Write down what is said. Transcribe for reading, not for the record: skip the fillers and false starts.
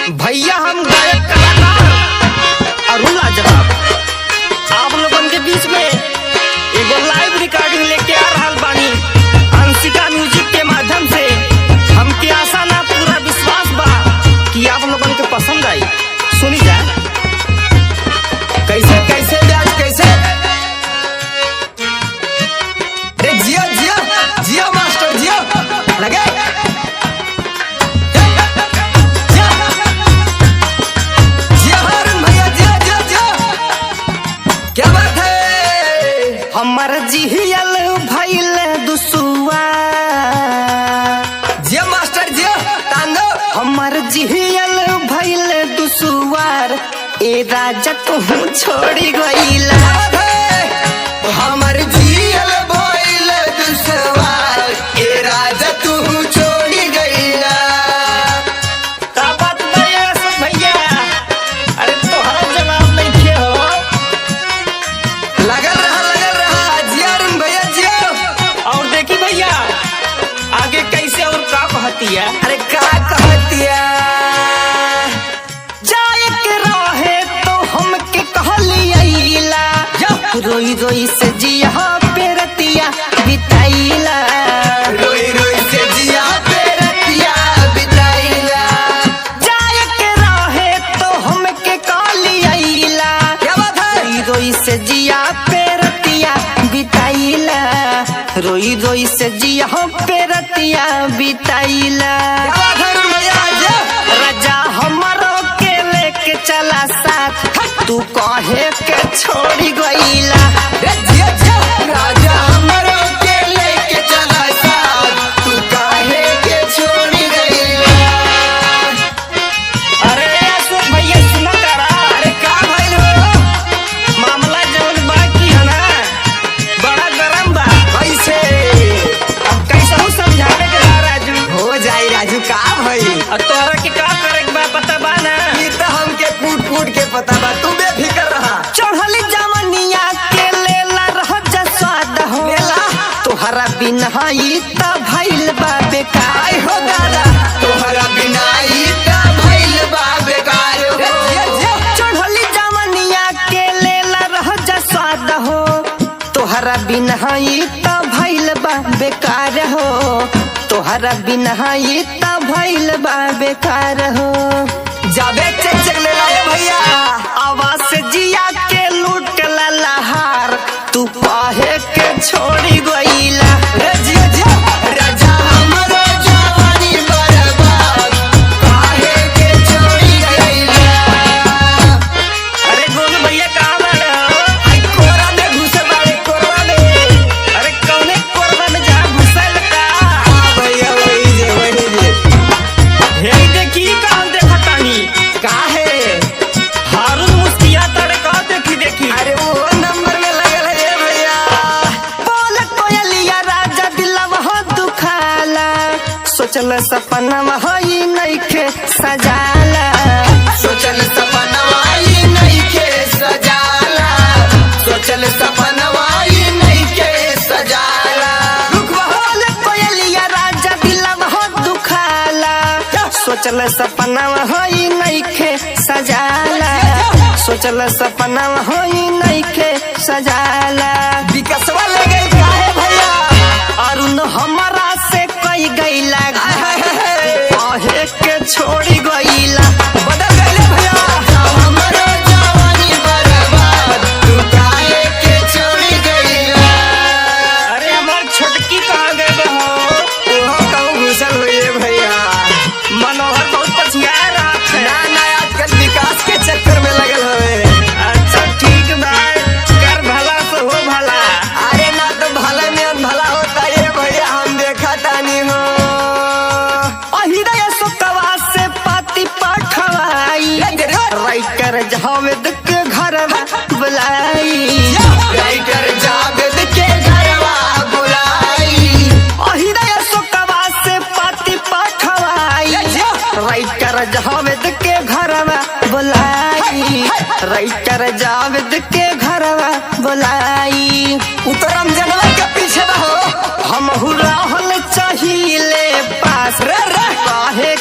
भैया हम गायक कलाकार अरुण लाजवाब आप लोगन के बीच में एगो लाइव रिकॉर्डिंग लेके आ रहा बानी अंशिका म्यूजिक के माध्यम से। हमके आशा ना पूरा विश्वास बा कि आप लोगन के पसंद आई। सुनी जाए कैसे कैसे ब्याज कैसे जिया जिया जिया मास्टर जिया लगे हमर जियल भइल दुसुआ जे मास्टर जे तांदो हमर जियल भइल दुसुआर ए राजा तू छोड़ी गइला। हमर जियल भइल दुसुआर ए राजा तू छोड़ी गइला। का बात भैया भैया अरे तोहरा जवाब नहीं खे हो लगल भैया आगे कैसे और का कहतिया। अरे का कहतिया जाए के रहे तो हमके कहलियैला रोई रोई से जिया पे रतिया बिताइला रोई रोई से जिया पे रतिया बिताइला। जाए के रहे तो हमके कहलियैला रोई रोई से जिया पे रतिया बिताइला रोई रोई से जिया पे रतिया बिताइला। राजा हमारो के लेके चला साथ तू कहे के छोड़ी गइला। राजा हमारो के लेके चला साथ तू कहे के छोड़ी गइला। अरे अशोक भैया सुना करा अरे का भइल हो मामला जवन बाकी है ना बड़ा गरम बा। कैसे अब कैसे हूँ समझावे के बा राजू हो जाई राजू का भई और तोहरा के का करे के बा पता बा ना ई त हमके फूट फूट के पता बा तू बेफिकर रहा। चढ़ली जवनिया के लेला रह जा स्वाद हो तोहरा बिना ई त भइल बा बेकार हो दादा तोहरा बिना ई त भइल बा बेकार हो। चढ़ली जवनिया के लेला रह जा स्वाद हो तोहरा बिना ई त भइल बा बेकार हो तोहरा बिना ई त भइल बा बेकार हो। जाबे चेक ले ला भैया आवाज से जिया के लूट ला लहार तू काहे के छोड़ी गइला। जिया जिया राजा हमरो जवानी बर्बाद काहे के छोड़ी गइला। अरे गोलू भैया कहां बाड़े हो आई कोरा में घुसे बाड़े कोरवा में अरे कौने कोरवा में जा घुसल का भैया वही जे हे देखी कहां देखतानी काहे हारून मुस्किया तड़े का देखी अरे वो नंबर में लगल है भैया बोल कोयलिया राजा दिलवा हो दुखाला सोचल सपना वही नइखे सजाला सोचल सपना वही नइखे सजाला सोचल सपना वही नइखे सजाला। बोल कोयलिया राजा दिलवा हो दुखाला सोचल सपना वही नइखे सजाला सोचल सपना वही नइखे सजाला। विकसवा ले गई काहे भैया अरुण हमारा से कई गइला काहे के छोड़ी गइला। बदल गइले भैया हमरो जवानी बर्बाद तू काहे के छोड़ी गइला। अरे हमार छोटकी कहां गए हो ओहो कहूं घुसल हुई है भैया मनोहर बहुत पछिया रहा है ना ना आजकल विकास के चक्कर में लगल हवे। अच्छा ठीक बा कर भला से हो भला अरे ना तो भला में भला होता है भैया हम देखा तानी हो अहिदय सुकवा से पाती पठवाई राइटर जावेद के घर बुलाई राइटर जावेद के घर बुलाई अहिदय सुकवा से पाती पठवाई राइटर जावेद के घर बुलाई राइटर जावेद के घर बुलाई। उतरम जनवा के पीछे रहो हम राहुल चाहिए पास काहे